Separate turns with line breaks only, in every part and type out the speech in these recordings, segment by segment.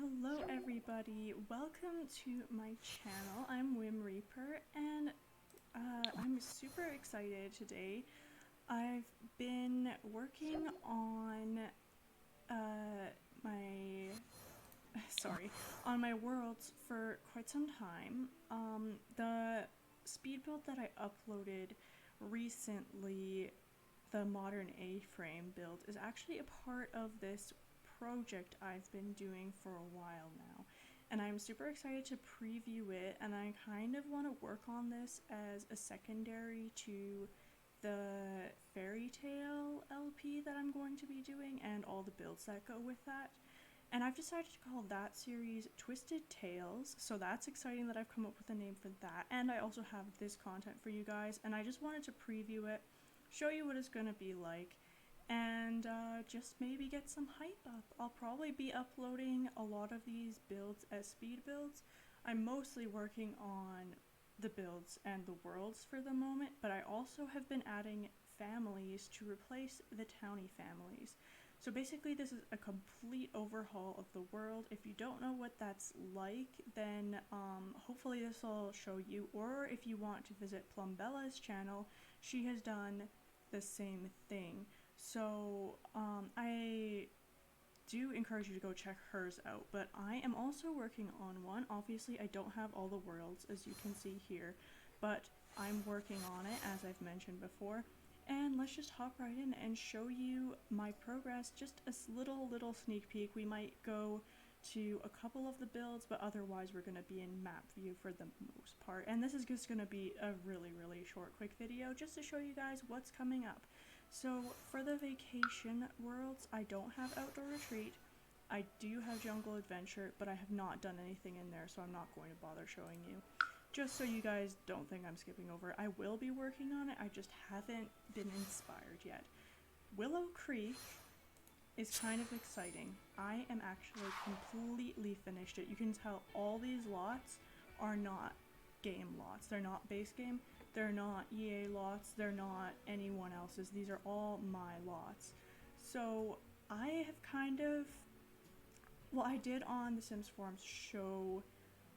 Hello everybody, welcome to my channel. I'm whimreaper and I'm super excited today. I've been working on my my worlds for quite some time. The speed build that I uploaded recently, the modern A-frame build, is actually a part of this project I've been doing for a while now, and I'm super excited to preview it, and I kind of want to work on this as a secondary to the fairy tale LP that I'm going to be doing and all the builds that go with that. And I've decided to call that series Twisted Tales, so that's exciting that I've come up with a name for that. And I also have this content for you guys, and I just wanted to preview it, show you what it's gonna be like, and just maybe get some hype up. I'll probably be uploading a lot of these builds as speed builds. I'm mostly working on the builds and the worlds for the moment, but I also have been adding families to replace the townie families. So basically this is a complete overhaul of the world. If you don't know what that's like, then hopefully this will show you, or if you want to visit Plumbella's channel, she has done the same thing. So I do encourage you to go check hers out, but I am also working on one. Obviously I don't have all the worlds, as you can see here, but I'm working on it, as I've mentioned before. And let's just hop right in and show you my progress, just a little sneak peek. We might go to a couple of the builds, but otherwise we're going to be in map view for the most part. And this is just going to be a really short quick video just to show you guys what's coming up. So for the vacation worlds, I don't have outdoor retreat. I do have jungle adventure, but I have not done anything in there, so I'm not going to bother showing you. Just so you guys don't think I'm skipping over it, I will be working on it, I just haven't been inspired yet. Willow Creek is kind of exciting. I am actually completely finished it. You can tell all these lots are not game lots. They're not base game, they're not EA lots, they're not anyone else's. These are all my lots. So I have kind of, well, I did on the Sims forums show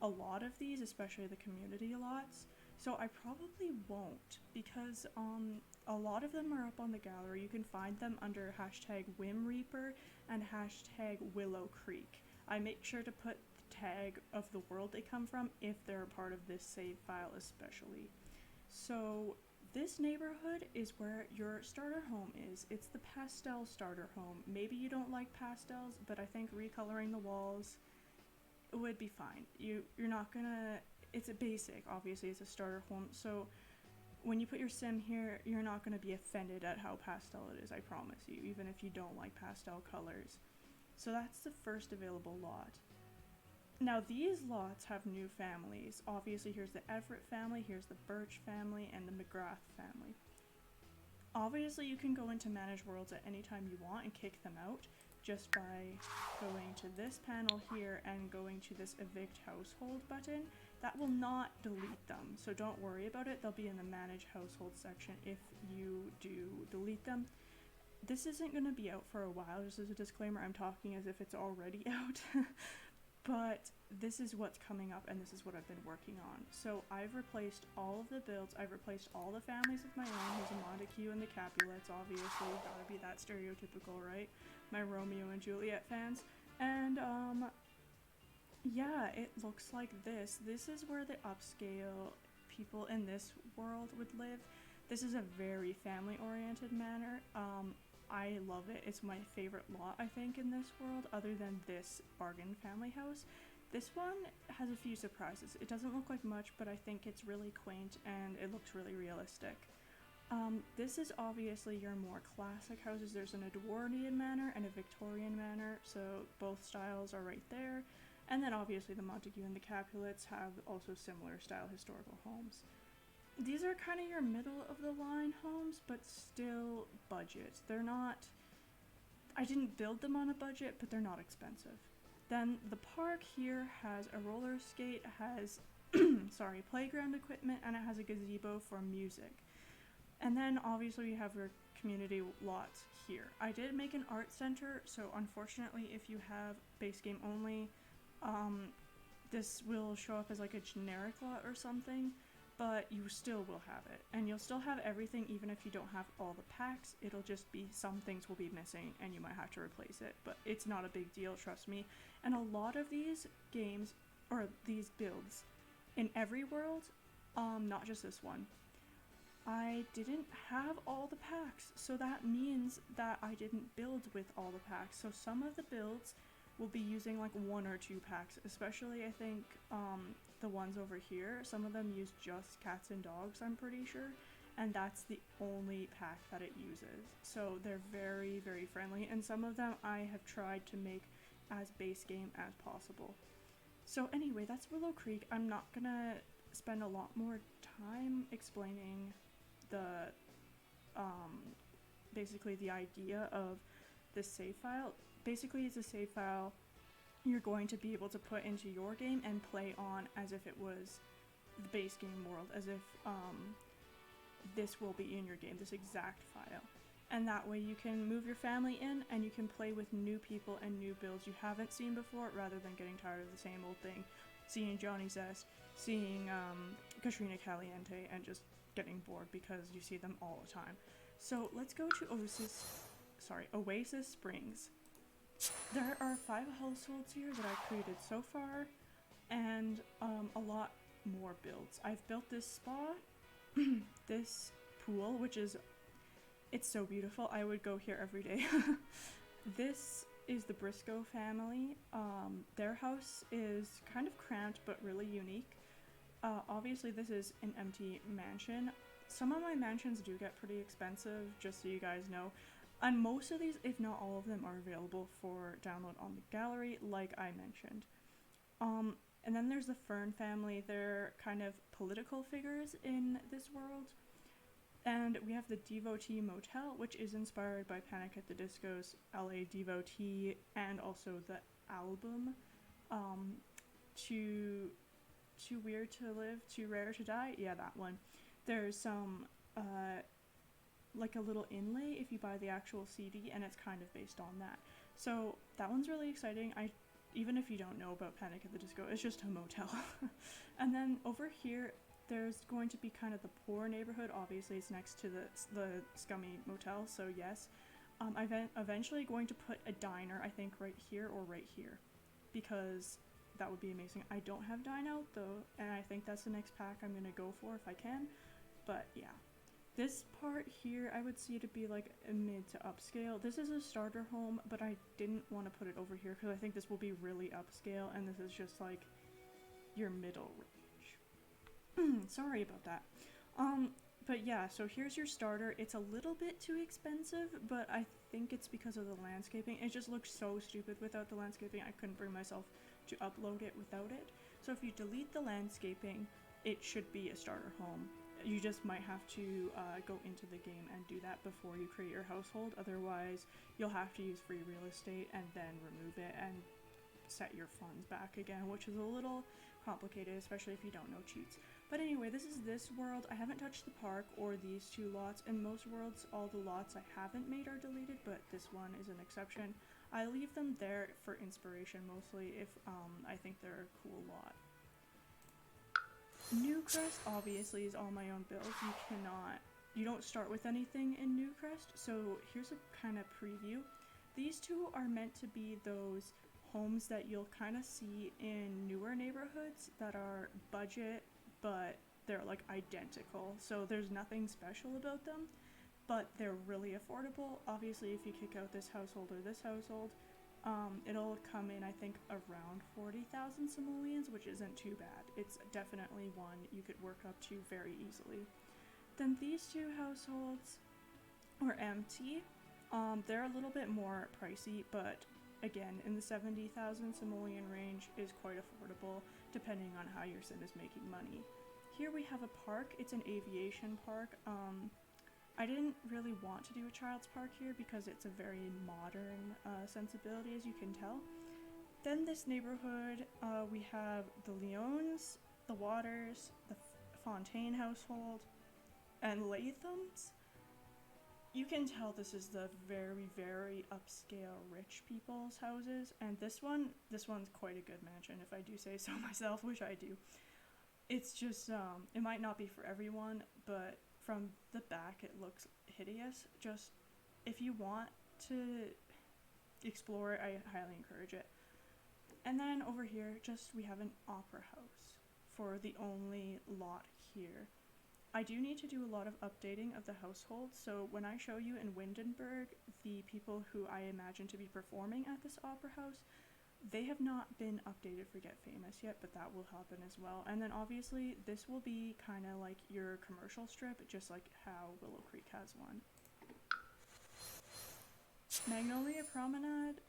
a lot of these, especially the community lots, so I probably won't, because a lot of them are up on the gallery. You can find them under hashtag whimreaper and hashtag Willow Creek. I make sure to put the tag of the world they come from if they're a part of this save file especially. So this neighborhood is where your starter home is. It's the pastel starter home. Maybe you don't like pastels, but I think recoloring the walls would be fine. You're not gonna, it's a basic, obviously it's a starter home, so when you put your sim here, you're not gonna be offended at how pastel it is, I promise you, even if you don't like pastel colors. So that's the first available lot. Now these lots have new families. Obviously here's the Everett family, here's the Birch family, and the McGrath family. Obviously you can go into manage worlds at any time you want and kick them out, just by going to this panel here and going to this evict household button. That will not delete them, so don't worry about it. They'll be in the manage household section if you do delete them. This isn't going to be out for a while, just as a disclaimer. I'm talking as if it's already out. But this is what's coming up, and this is what I've been working on. So I've replaced all of the builds. I've replaced all the families of my own. There's a Montague and the Capulets, obviously. Gotta be that stereotypical, right? My Romeo and Juliet fans. And yeah, it looks like this. This is where the upscale people in this world would live. This is a very family-oriented manor. I love it. It's my favorite lot, I think, in this world, other than this bargain family house. This one has a few surprises. It doesn't look like much, but I think it's really quaint and it looks really realistic. This is obviously your more classic houses. There's an Edwardian manor and a Victorian manor, so both styles are right there. And then obviously the Montague and the Capulets have also similar style historical homes. These are kind of your middle of the line homes, but still budget. They're not, I didn't build them on a budget, but they're not expensive. Then the park here has a roller skate, has playground equipment, and it has a gazebo for music. And then obviously you have your community lots here. I did make an art center, so unfortunately if you have base game only, this will show up as like a generic lot or something, but you still will have it. And you'll still have everything even if you don't have all the packs. It'll just be some things will be missing and you might have to replace it, but it's not a big deal, trust me. And a lot of these games, or these builds, in every world, not just this one, I didn't have all the packs, so that means that I didn't build with all the packs. So some of the builds will be using like 1 or 2 packs, especially I think the ones over here. Some of them use just cats and dogs, I'm pretty sure, and that's the only pack that it uses. So they're very, very friendly, and some of them I have tried to make as base game as possible. So anyway, that's Willow Creek. I'm not gonna spend a lot more time explaining the basically the idea of this save file. Basically, it's a save file you're going to be able to put into your game and play on as if it was the base game world, as if this will be in your game, this exact file. And that way you can move your family in and you can play with new people and new builds you haven't seen before, rather than getting tired of the same old thing, seeing Johnny Zest, seeing Katrina Caliente, and just getting bored because you see them all the time. So let's go to Oasis Springs. There are 5 households here that I've created so far, and a lot more builds. I've built this spa, this pool, which is, it's so beautiful. I would go here every day. This is the Briscoe family. Their house is kind of cramped but really unique. Obviously this is an empty mansion. Some of my mansions do get pretty expensive, just so you guys know. And most of these, if not all of them, are available for download on the gallery, like I mentioned. And then there's the Fern family. They're kind of political figures in this world. And we have the Devotee Motel, which is inspired by Panic at the Disco's LA Devotee, and also the album, Too Weird to Live, Too Rare to Die. Yeah, that one. There's some, like a little inlay if you buy the actual CD, and it's kind of based on that. So that one's really exciting. Even if you don't know about Panic at the Disco, it's just a motel. And then over here, there's going to be kind of the poor neighborhood. Obviously, it's next to the scummy motel, so yes. I'm eventually going to put a diner, I think, right here or right here, because that would be amazing. I don't have dine out though, and I think that's the next pack I'm gonna go for if I can. But yeah, this part here I would see to be like a mid to upscale. This is a starter home, but I didn't want to put it over here because I think this will be really upscale, and this is just like your middle range. Sorry about that. But yeah, so here's your starter. It's a little bit too expensive, but I think it's because of the landscaping. It just looks so stupid without the landscaping. I couldn't bring myself to upload it without it. So if you delete the landscaping, it should be a starter home. You just might have to go into the game and do that before you create your household. Otherwise, you'll have to use free real estate and then remove it and set your funds back again, which is a little complicated, especially if you don't know cheats. But anyway, this is this world. I haven't touched the park or these 2 lots. In most worlds, all the lots I haven't made are deleted, but this one is an exception. I leave them there for inspiration mostly if I think they're a cool lot. Newcrest obviously is all my own builds. You don't start with anything in Newcrest, so here's a kind of preview. These 2 are meant to be those homes that you'll kind of see in newer neighborhoods that are budget, but they're like identical. So there's nothing special about them, but they're really affordable. Obviously, if you kick out this household or this household, it'll come in, I think, around 40,000 simoleons, which isn't too bad. It's definitely one you could work up to very easily. Then these 2 households are empty. They're a little bit more pricey, but again, in the 70,000 simoleon range is quite affordable, depending on how your sim is making money. Here we have a park. It's an aviation park. I didn't really want to do a child's park here because it's a very modern sensibility, as you can tell. Then this neighborhood, we have the Leones, the Waters, the Fontaine household, and Lathams. you can tell this is the very, very upscale rich people's houses, and this one's quite a good mansion, if I do say so myself, which I do. It's just, it might not be for everyone, but from the back it looks hideous. Just, if you want to explore it, I highly encourage it. And then over here, just, we have an opera house for the only lot here. I do need to do a lot of updating of the household, so when I show you in Windenburg the people who I imagine to be performing at this opera house, they have not been updated for Get Famous yet, but that will happen as well. And then obviously this will be kind of like your commercial strip, just like how Willow Creek has one. Magnolia Promenade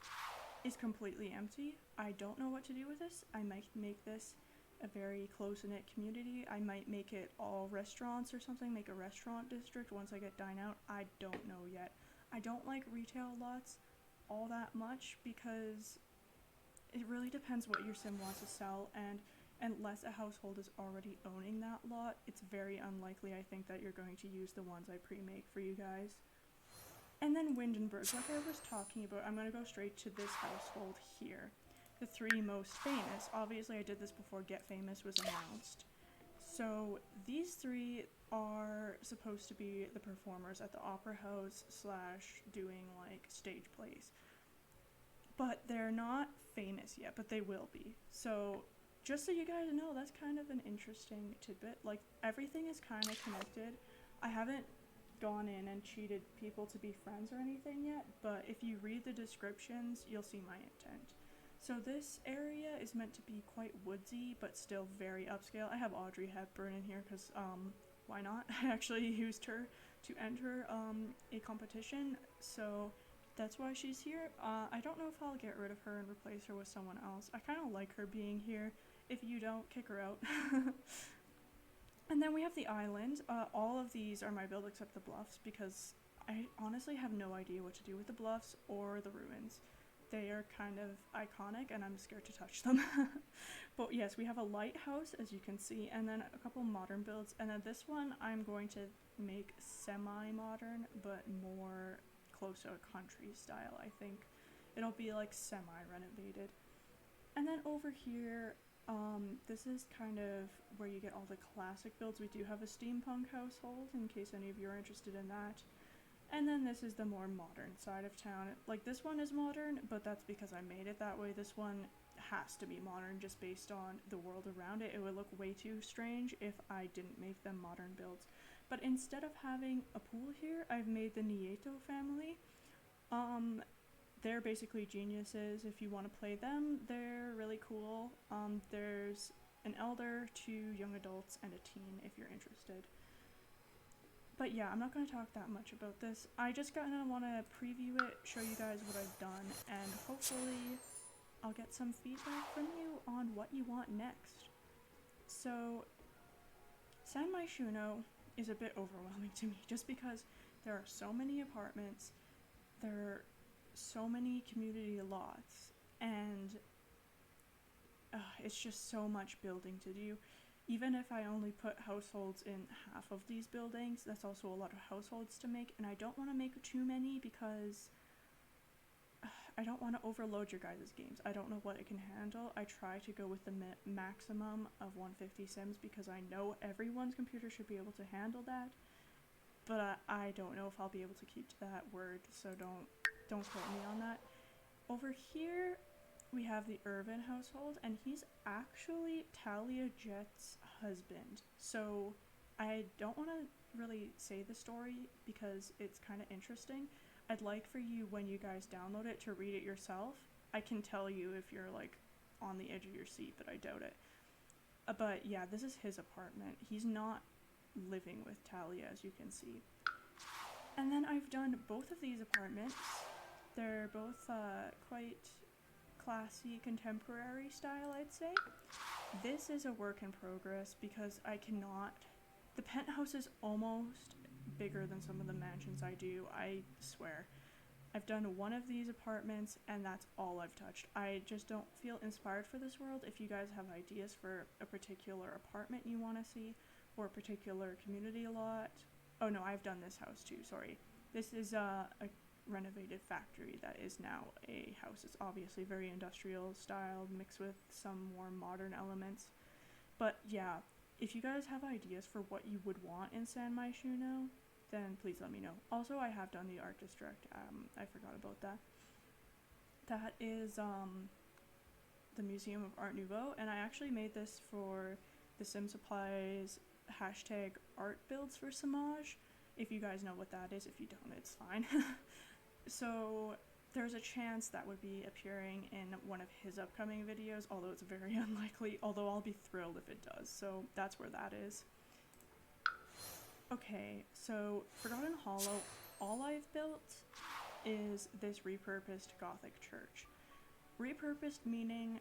is completely empty. I don't know what to do with this. I might make this a very close-knit community. I might make it all restaurants or something, make a restaurant district once I get Dine Out. I don't know yet. I don't like retail lots all that much because it really depends what your sim wants to sell, and unless a household is already owning that lot, it's very unlikely, I think, that you're going to use the ones I pre-make for you guys. And then Windenburg, like I was talking about, I'm going to go straight to this household here. The three most famous. Obviously I did this before Get Famous was announced. So these three are supposed to be the performers at the opera house / doing like stage plays. But they're not famous yet, but they will be. So just so you guys know, that's kind of an interesting tidbit. Like, everything is kind of connected. I haven't gone in and cheated people to be friends or anything yet, but if you read the descriptions, you'll see my intent. So this area is meant to be quite woodsy, but still very upscale. I have Audrey Hepburn in here because, why not? I actually used her to enter a competition, so that's why she's here. I don't know if I'll get rid of her and replace her with someone else. I kind of like her being here. If you don't, kick her out. And then we have the island. All of these are my build except the bluffs, because I honestly have no idea what to do with the bluffs or the ruins. They are kind of iconic and I'm scared to touch them. But yes, we have a lighthouse, as you can see, and then a couple modern builds. And then this one I'm going to make semi-modern, but more close to a country style, I think. It'll be like semi-renovated. And then over here, this is kind of where you get all the classic builds. We do have a steampunk household, in case any of you are interested in that. And then this is the more modern side of town. Like, this one is modern, but that's because I made it that way. This one has to be modern just based on the world around it. It would look way too strange if I didn't make them modern builds. But instead of having a pool here, I've made the Nieto family. They're basically geniuses. If you want to play them, they're really cool. There's an elder, 2 young adults, and a teen if you're interested. But yeah, I'm not going to talk that much about this. I just kind of want to preview it, show you guys what I've done, and hopefully I'll get some feedback from you on what you want next. So, San Myshuno is a bit overwhelming to me, just because there are so many apartments, there are so many community lots, and it's just so much building to do. Even if I only put households in half of these buildings, that's also a lot of households to make, and I don't want to make too many because I don't want to overload your guys' games. I don't know what it can handle. I try to go with the maximum of 150 sims because I know everyone's computer should be able to handle that, but I don't know if I'll be able to keep to that word, so don't quote me on that. Over here, we have the Irvin household, and he's actually Talia Jet's husband. So I don't want to really say the story because it's kind of interesting. I'd like for you, when you guys download it, to read it yourself. I can tell you if you're like on the edge of your seat, but I doubt it. But yeah, this is his apartment. He's not living with Talia, as you can see. And then I've done both of these apartments. They're both quite classy, contemporary style, I'd say. This is a work in progress because I cannot... The penthouse is almost bigger than some of the mansions I do, I swear. I've done one of these apartments and that's all I've touched. I just don't feel inspired for this world. If you guys have ideas for a particular apartment you want to see, or a particular community lot... Oh no, I've done this house too, sorry. This is a renovated factory that is now a house. It's obviously very industrial styled, mixed with some more modern elements. But yeah, if you guys have ideas for what you would want in San Myshuno, then please let me know. Also, I have done the art district. I forgot about that. That is the Museum of Art Nouveau, and I actually made this for the Sim Supplies hashtag art builds for Samaj. If you guys know what that is, if you don't, it's fine. So there's a chance that would be appearing in one of his upcoming videos, although it's very unlikely, although I'll be thrilled if it does. So that's where that is. Okay, so Forgotten Hollow, all I've built is this repurposed Gothic church. Repurposed meaning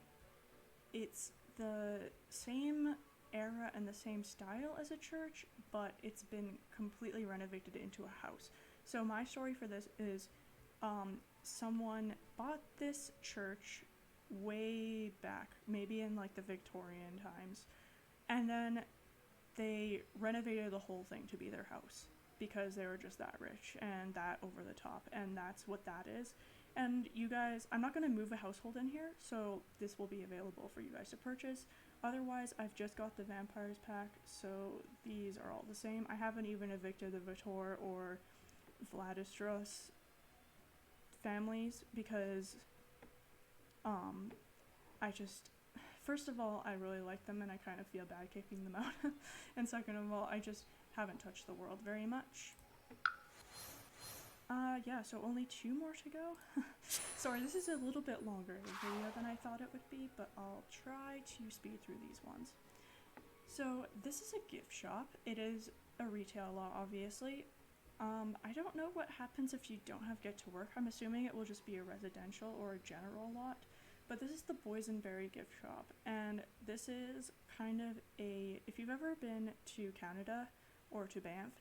it's the same era and the same style as a church, but it's been completely renovated into a house. So my story for this is someone bought this church way back, maybe in like the Victorian times, and then they renovated the whole thing to be their house because they were just that rich and that over the top, and that's what that is. And you guys, I'm not going to move a household in here, so this will be available for you guys to purchase. Otherwise, I've just got the Vampires pack, so these are all the same. I haven't even evicted the Vitor or Vladistros families because I just, first of all, I really like them and I kind of feel bad kicking them out. And second of all, I just haven't touched the world very much. Yeah, so only 2 more to go. Sorry, this is a little bit longer of a video than I thought it would be, but I'll try to speed through these ones. So this is a gift shop. It is a retail lot, obviously. I don't know what happens if you don't have Get to Work. I'm assuming it will just be a residential or a general lot. But this is the Boysenberry gift shop, and this is kind of a, if you've ever been to Canada or to Banff,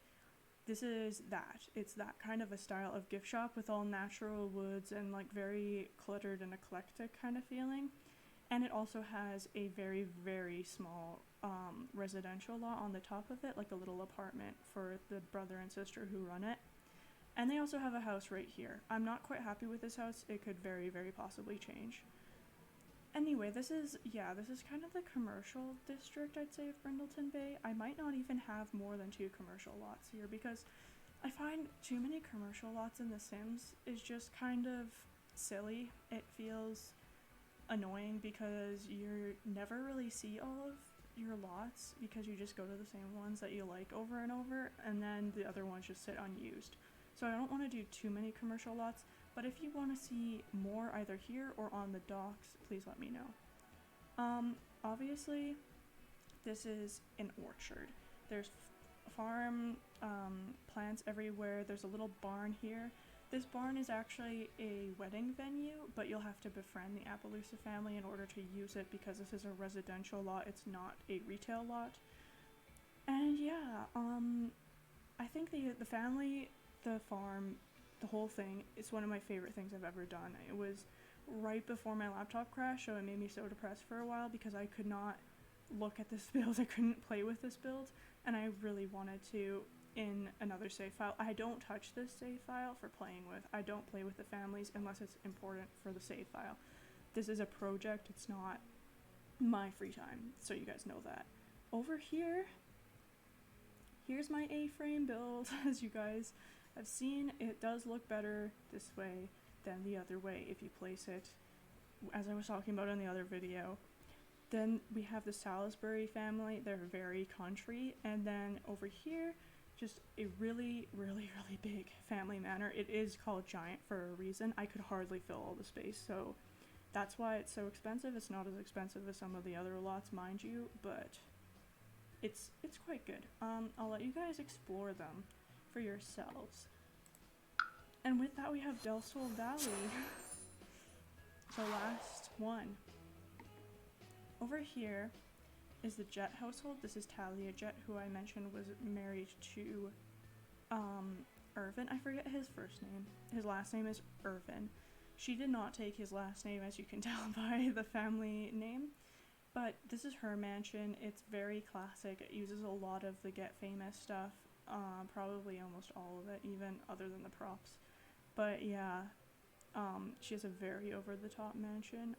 this is that. It's that kind of a style of gift shop with all natural woods and like very cluttered and eclectic kind of feeling. And it also has a very, very small residential lot on the top of it, like a little apartment for the brother and sister who run it. And they also have a house right here. I'm not quite happy with this house. It could very, very possibly change. Anyway, this is kind of the commercial district, I'd say, of Brindleton Bay. I might not even have more than 2 commercial lots here because I find too many commercial lots in The Sims is just kind of silly. It feels annoying because you never really see all of your lots because you just go to the same ones that you like over and over, and then the other ones just sit unused. So I don't want to do too many commercial lots, but if you want to see more either here or on the docks, please let me know. Obviously, this is an orchard. There's farm plants everywhere. There's a little barn here. This barn is actually a wedding venue, but you'll have to befriend the Appaloosa family in order to use it because this is a residential lot. It's not a retail lot. And yeah, I think the family, the farm, the whole thing, it's one of my favorite things I've ever done. It was right before my laptop crashed, so it made me so depressed for a while because I could not look at this build. I couldn't play with this build, and I really wanted to in another save file. I don't touch this save file for playing with. I don't play with the families unless it's important for the save file. This is a project, it's not my free time, so you guys know that. Over here, here's my A-frame build. As you guys have seen, it does look better this way than the other way if you place it, as I was talking about in the other video. Then we have the Salisbury family. They're very country. And then over here, just a really, really, really big family manor. It is called giant for a reason. I could hardly fill all the space, so that's why it's so expensive. It's not as expensive as some of the other lots, mind you, but it's quite good. I'll let you guys explore them for yourselves. And with that, we have Del Sol Valley, the last one. Over here is the Jet household. This is Talia Jet, who I mentioned was married to Irvin. I forget his first name. His last name is Irvin. She did not take his last name, as you can tell by the family name. But this is her mansion. It's very classic. It uses a lot of the Get Famous stuff. probably almost all of it, even other than the props. But yeah, she has a very over-the-top mansion.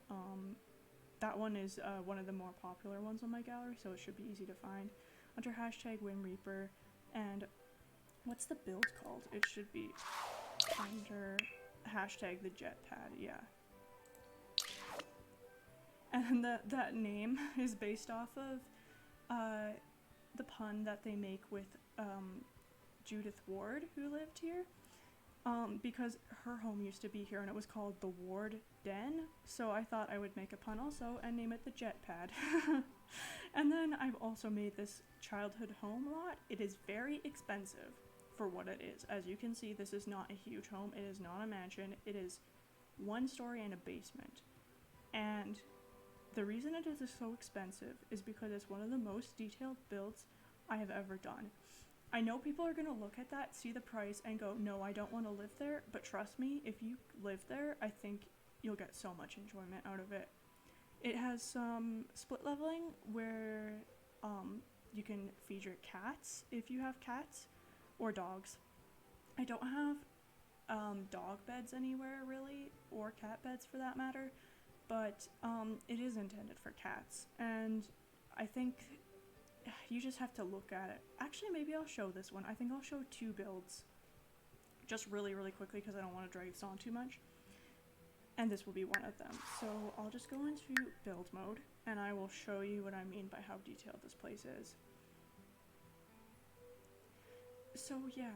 That one is one of the more popular ones on my gallery, so it should be easy to find. Under hashtag whimreaper, and what's the build called? It should be under hashtag the jetpad, yeah. And that name is based off of the pun that they make with Judith Ward, who lived here. Because her home used to be here and it was called the Ward Den, so I thought I would make a pun also and name it the jetpad. And then I've also made this childhood home lot. It is very expensive for what it is. As you can see, this is not a huge home. It is not a mansion. It is 1 story and a basement. And the reason it is so expensive is because it's one of the most detailed builds I have ever done. I know people are going to look at that, see the price, and go, no, I don't want to live there, but trust me, if you live there, I think you'll get so much enjoyment out of it. It has some split leveling where you can feed your cats if you have cats, or dogs. I don't have dog beds anywhere, really, or cat beds for that matter, but it is intended for cats, and I think you just have to look at it. Actually, maybe I'll show this one. I think I'll show 2 builds just really quickly because I don't want to drag this on too much. And this will be one of them. So I'll just go into build mode and I will show you what I mean by how detailed this place is. So yeah,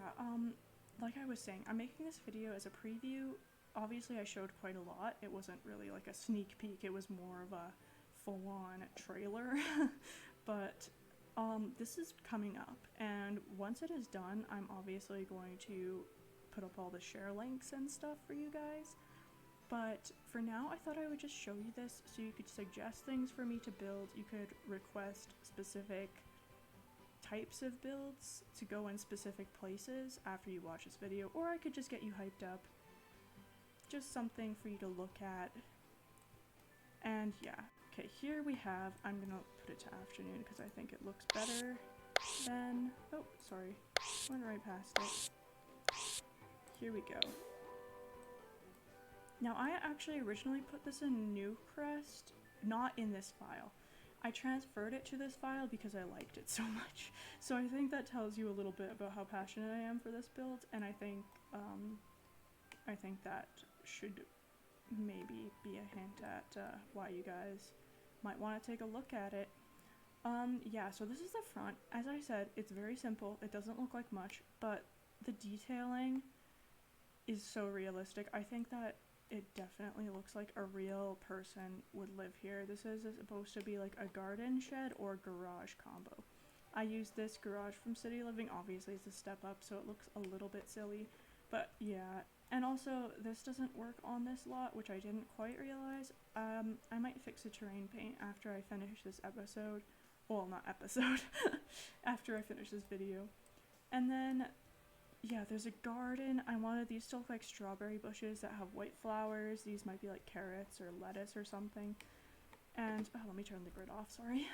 like I was saying, I'm making this video as a preview. Obviously I showed quite a lot. It wasn't really like a sneak peek, it was more of a full-on trailer. But this is coming up, and once it is done, I'm obviously going to put up all the share links and stuff for you guys. But for now, I thought I would just show you this so you could suggest things for me to build. You could request specific types of builds to go in specific places after you watch this video, or I could just get you hyped up. Just something for you to look at. And yeah. Okay, here we have, I'm gonna put it to afternoon because I think it looks better than, oh, sorry, went right past it. Here we go. Now, I actually originally put this in Newcrest, not in this file. I transferred it to this file because I liked it so much. So I think that tells you a little bit about how passionate I am for this build, and I think that should maybe be a hint at why you guys might want to take a look at it. Yeah, so this is the front. As I said, it's very simple. It doesn't look like much, but the detailing is so realistic. I think that it definitely looks like a real person would live here. This is supposed to be like a garden shed or garage combo. I used this garage from City Living. Obviously, it's a step up, so it looks a little bit silly, but yeah. And also, this doesn't work on this lot, which I didn't quite realize. I might fix the terrain paint after I finish this episode. Well, not episode. After I finish this video. And then, yeah, there's a garden. I wanted these to look like strawberry bushes that have white flowers. These might be like carrots or lettuce or something. And, oh, let me turn the grid off, sorry.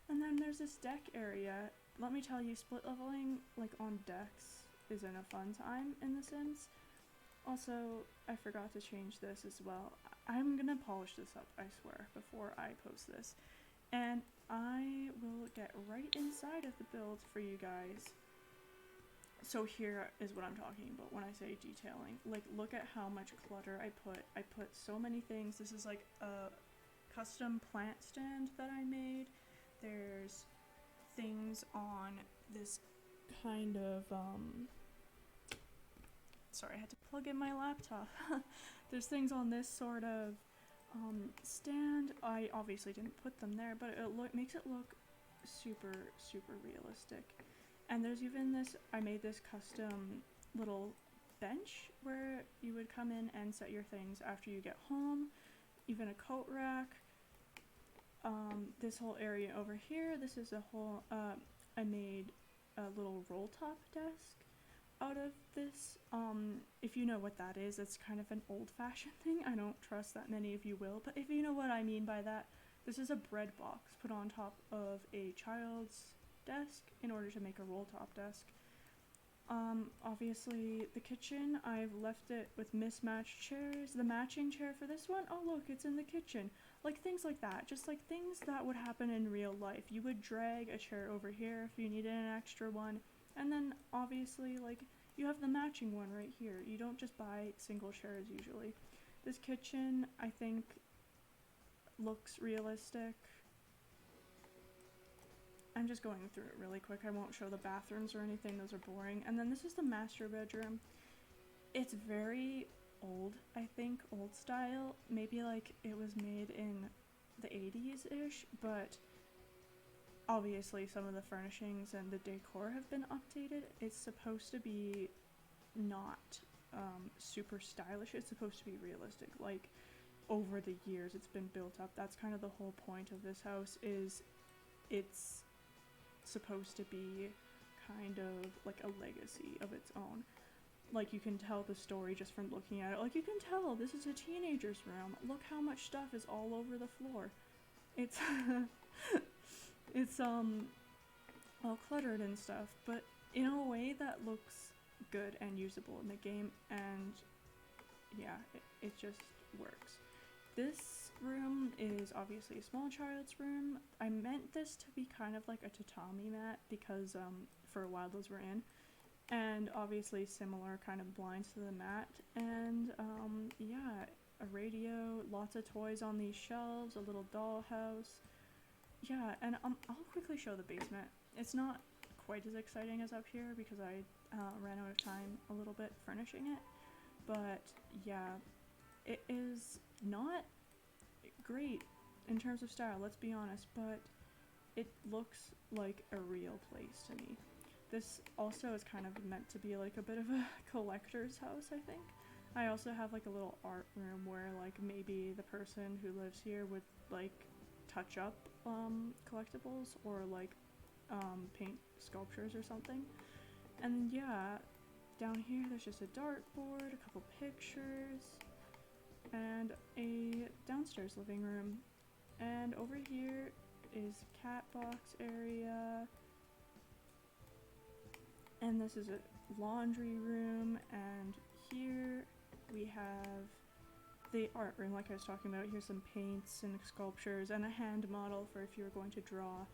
And then there's this deck area. Let me tell you, split leveling, like, on decks isn't a fun time in The Sims. Also, I forgot to change this as well. I'm gonna polish this up, I swear, before I post this. And I will get right inside of the build for you guys. So here is what I'm talking about when I say detailing. Like, look at how much clutter I put. I put so many things. This is like a custom plant stand that I made. There's things on this kind of, sorry, I had to plug in my laptop. There's things on this sort of stand. I obviously didn't put them there, but it makes it look super realistic. And there's even this, I made this custom little bench where you would come in and set your things after you get home. Even a coat rack. This whole area over here, this is a whole, I made a little roll top desk out of this. If you know what that is, it's kind of an old-fashioned thing. I don't trust that many of you will, but if you know what I mean by that, this is a bread box put on top of a child's desk in order to make a roll top desk. Obviously the kitchen, I've left it with mismatched chairs. The matching chair for this one, oh look, it's in the kitchen. Like things like that, just like things that would happen in real life. You would drag a chair over here if you needed an extra one, and then obviously like you have the matching one right here. You don't just buy single chairs usually. This kitchen, I think, looks realistic. I'm just going through it really quick. I won't show the bathrooms or anything, those are boring. And then this is the master bedroom. It's very old, I think, old style. Maybe like it was made in the 80s-ish, but obviously some of the furnishings and the decor have been updated. It's supposed to be not super stylish, it's supposed to be realistic. Like over the years it's been built up. That's kind of the whole point of this house, is it's supposed to be kind of like a legacy of its own. Like you can tell the story just from looking at it. Like you can tell this is a teenager's room. Look how much stuff is all over the floor. It's it's all cluttered and stuff, but in a way that looks good and usable in the game, and yeah, it just works. This room is obviously a small child's room. I meant this to be kind of like a tatami mat because for a while those were in, and obviously similar kind of blinds to the mat, and yeah, a radio, lots of toys on these shelves, a little dollhouse. Yeah, and I'll quickly show the basement. It's not quite as exciting as up here because I ran out of time a little bit furnishing it, but yeah, it is not great in terms of style, let's be honest, but it looks like a real place to me. This also is kind of meant to be like a bit of a collector's house, I think. I also have like a little art room where like maybe the person who lives here would like touch up collectibles or like paint sculptures or something. And yeah, down here there's just a dartboard, a couple pictures, and a downstairs living room. And over here is cat box area, and this is a laundry room, and here we have the art room like I was talking about. Here's some paints and sculptures and a hand model for if you're going to draw,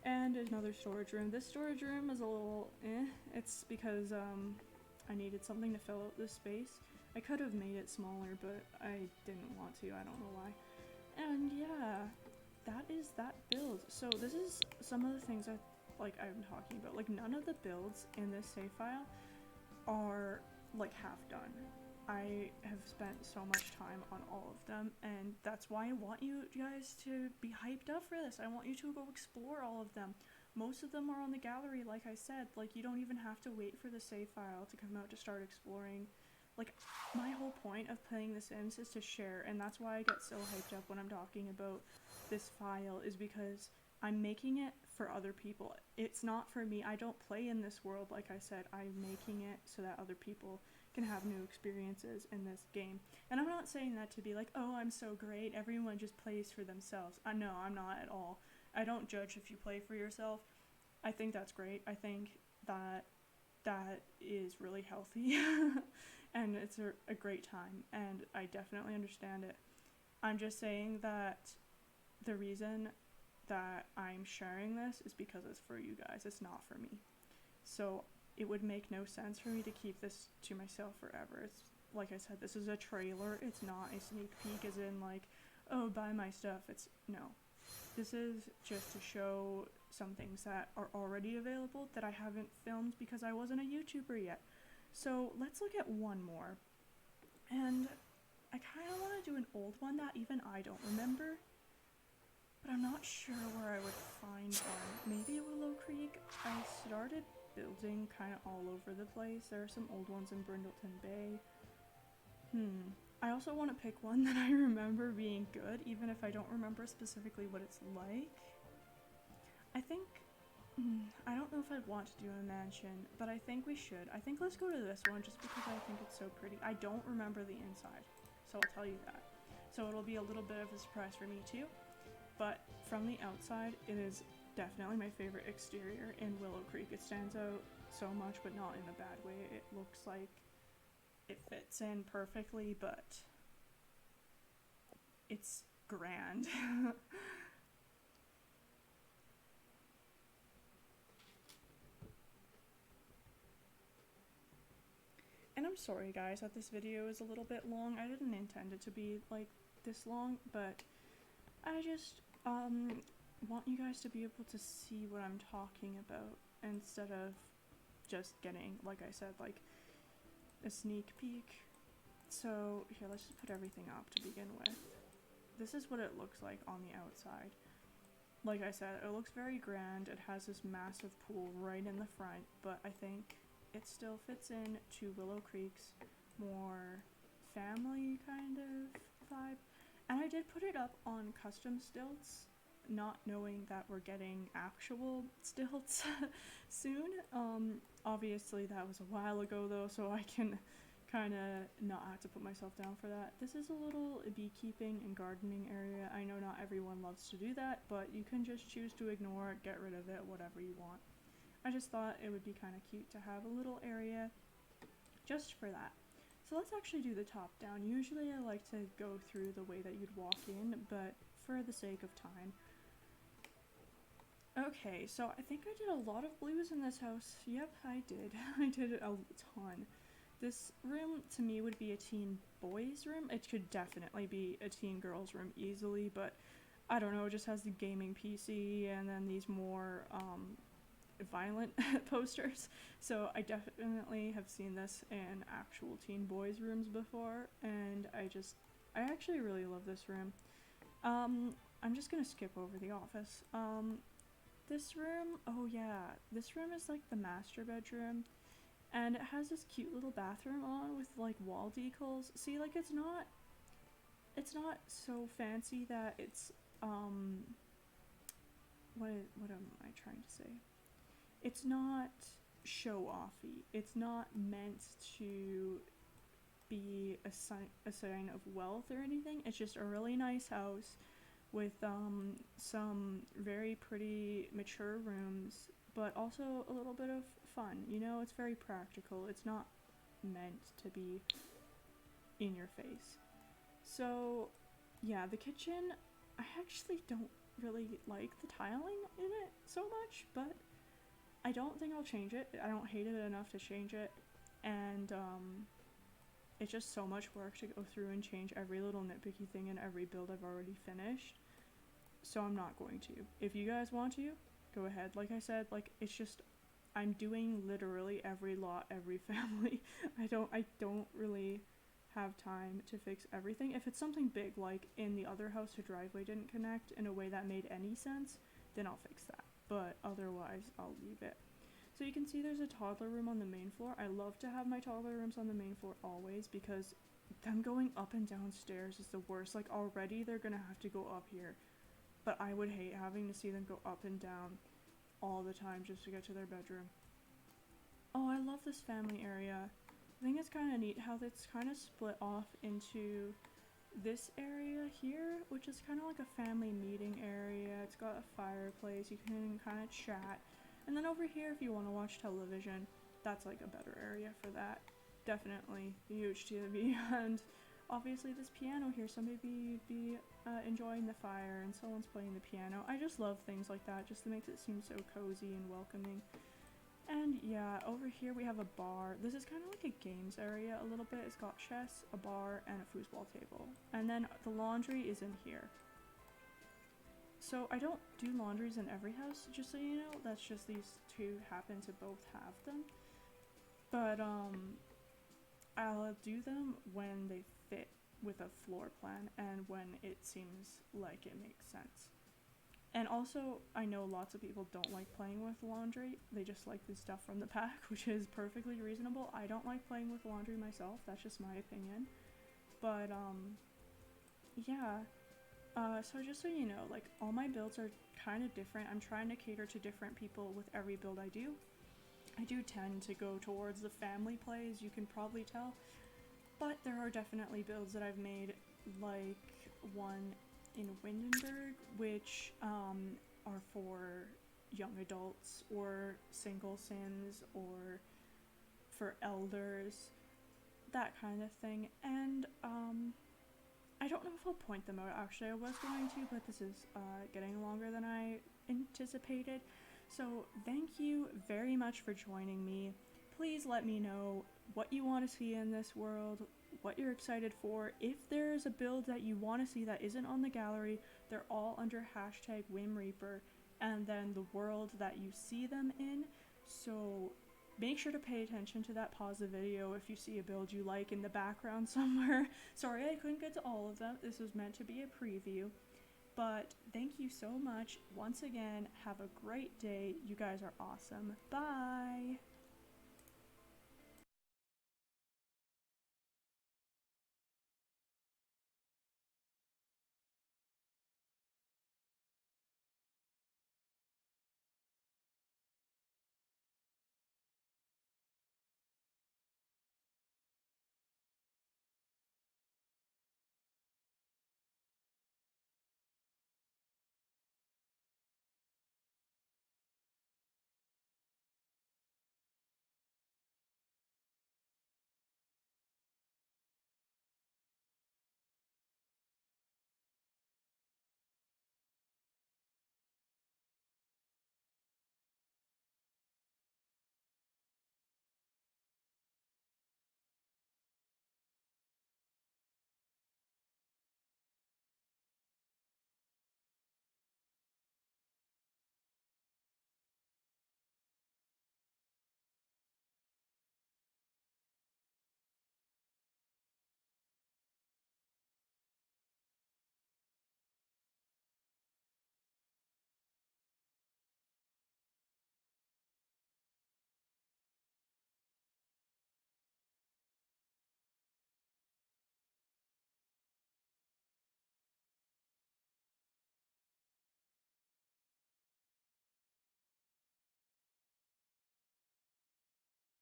and another storage room. This storage room is a little it's because I needed something to fill out this space. I could have made it smaller, but I didn't want to, I don't know why. And yeah, that is that build. So this is some of the things I'm talking about. Like none of the builds in this save file are like half done. I have spent so much time on all of them, and that's why I want you guys to be hyped up for this. I want you to go explore all of them. Most of them are on the gallery, like I said. Like you don't even have to wait for the save file to come out to start exploring. Like my whole point of playing The Sims is to share, and that's why I get so hyped up when I'm talking about this file, is because I'm making it for other people. It's not for me. I don't play in this world, like I said. I'm making it so that other people can have new experiences in this game. And I'm not saying that to be like, oh, I'm so great, everyone just plays for themselves. No, I'm not at all. I don't judge if you play for yourself. I think that's great. I think that that is really healthy and it's a great time, and I definitely understand it. I'm just saying that the reason that I'm sharing this is because it's for you guys. It's not for me. So it would make no sense for me to keep this to myself forever. It's like I said, this is a trailer. It's not a sneak peek as in like, oh, buy my stuff. It's no. This is just to show some things that are already available that I haven't filmed because I wasn't a YouTuber yet. So let's look at one more. And I kind of want to do an old one that even I don't remember, but I'm not sure where I would find one. Maybe Willow Creek. I started building kind of all over the place. There are some old ones in Brindleton Bay. I also want to pick one that I remember being good, even if I don't remember specifically what it's like. I think, I don't know if I'd want to do a mansion, but I think we should. I think let's go to this one just because I think it's so pretty. I don't remember the inside, so I'll tell you that. So it'll be a little bit of a surprise for me too. But from the outside, it is definitely my favorite exterior in Willow Creek. It stands out so much, but not in a bad way. It looks like it fits in perfectly, but it's grand. And I'm sorry guys that this video is a little bit long. I didn't intend it to be like this long, but I just want you guys to be able to see what I'm talking about instead of just getting, like I said, like a sneak peek. So here, let's just put everything up to begin with. This is what it looks like on the outside. Like I said, it looks very grand. It has this massive pool right in the front, but I think it still fits in to Willow Creek's more family kind of vibe. And I did put it up on custom stilts, not knowing that we're getting actual stilts soon. Obviously that was a while ago though, so I can kind of not have to put myself down for that. This is a little beekeeping and gardening area. I know not everyone loves to do that, but you can just choose to ignore it, get rid of it, whatever you want. I just thought it would be kind of cute to have a little area just for that. So let's actually do the top down. Usually I like to go through the way that you'd walk in, but for the sake of time. Okay, so I think I did a lot of blues in this house. Yep, I did. I did a ton. This room to me would be a teen boys room. It could definitely be a teen girls room easily, but I don't know, it just has the gaming PC and then these more violent posters. So I definitely have seen this in actual teen boys rooms before, and I actually really love this room. I'm just gonna skip over the office. This room, oh yeah, this room is like the master bedroom, and it has this cute little bathroom on with like wall decals. See, like it's not so fancy that it's what am I trying to say? It's not show-offy. It's not meant to be a sign of wealth or anything. It's just a really nice house with some very pretty mature rooms, but also a little bit of fun. You know, it's very practical. It's not meant to be in your face. So yeah, the kitchen, I actually don't really like the tiling in it so much, but I don't think I'll change it. I don't hate it enough to change it, and it's just so much work to go through and change every little nitpicky thing in every build I've already finished, so I'm not going to. If you guys want to, go ahead. Like I said, like it's just, I'm doing literally every lot, every family. I don't really have time to fix everything. If it's something big, like in the other house, the driveway didn't connect in a way that made any sense, then I'll fix that. But otherwise, I'll leave it. So you can see there's a toddler room on the main floor. I love to have my toddler rooms on the main floor always, because them going up and down stairs is the worst. Like already they're gonna have to go up here, but I would hate having to see them go up and down all the time just to get to their bedroom. Oh, I love this family area. I think it's kind of neat how it's kind of split off into this area here, which is kind of like a family meeting area. It's got a fireplace, you can kind of chat. And then over here, if you want to watch television, that's like a better area for that. Definitely a huge TV. And obviously this piano here, so maybe you'd be enjoying the fire and someone's playing the piano. I just love things like that, just to make it seem so cozy and welcoming. And yeah, over here we have a bar. This is kind of like a games area a little bit. It's got chess, a bar, and a foosball table. And then the laundry is in here. So I don't do laundries in every house, just so you know. That's just these two happen to both have them. But I'll do them when they fit with a floor plan and when it seems like it makes sense. And also, I know lots of people don't like playing with laundry. They just like the stuff from the pack, which is perfectly reasonable. I don't like playing with laundry myself. That's just my opinion. But, yeah. So just so you know, like, all my builds are kind of different. I'm trying to cater to different people with every build I do. I do tend to go towards the family play, as you can probably tell. But there are definitely builds that I've made, like one in Windenburg, which are for young adults or single sins or for elders, that kind of thing. And I don't know if I'll point them out. Actually, I was going to, but this is getting longer than I anticipated. So thank you very much for joining me. Please let me know what you want to see in this world, what you're excited for. If there's a build that you want to see that isn't on the gallery, they're all under hashtag whimreaper, and then the world that you see them in. So make sure to pay attention to that. Pause the video if you see a build you like in the background somewhere. Sorry I couldn't get to all of them. This was meant to be a preview. But thank you so much once again. Have a great day. You guys are awesome. Bye!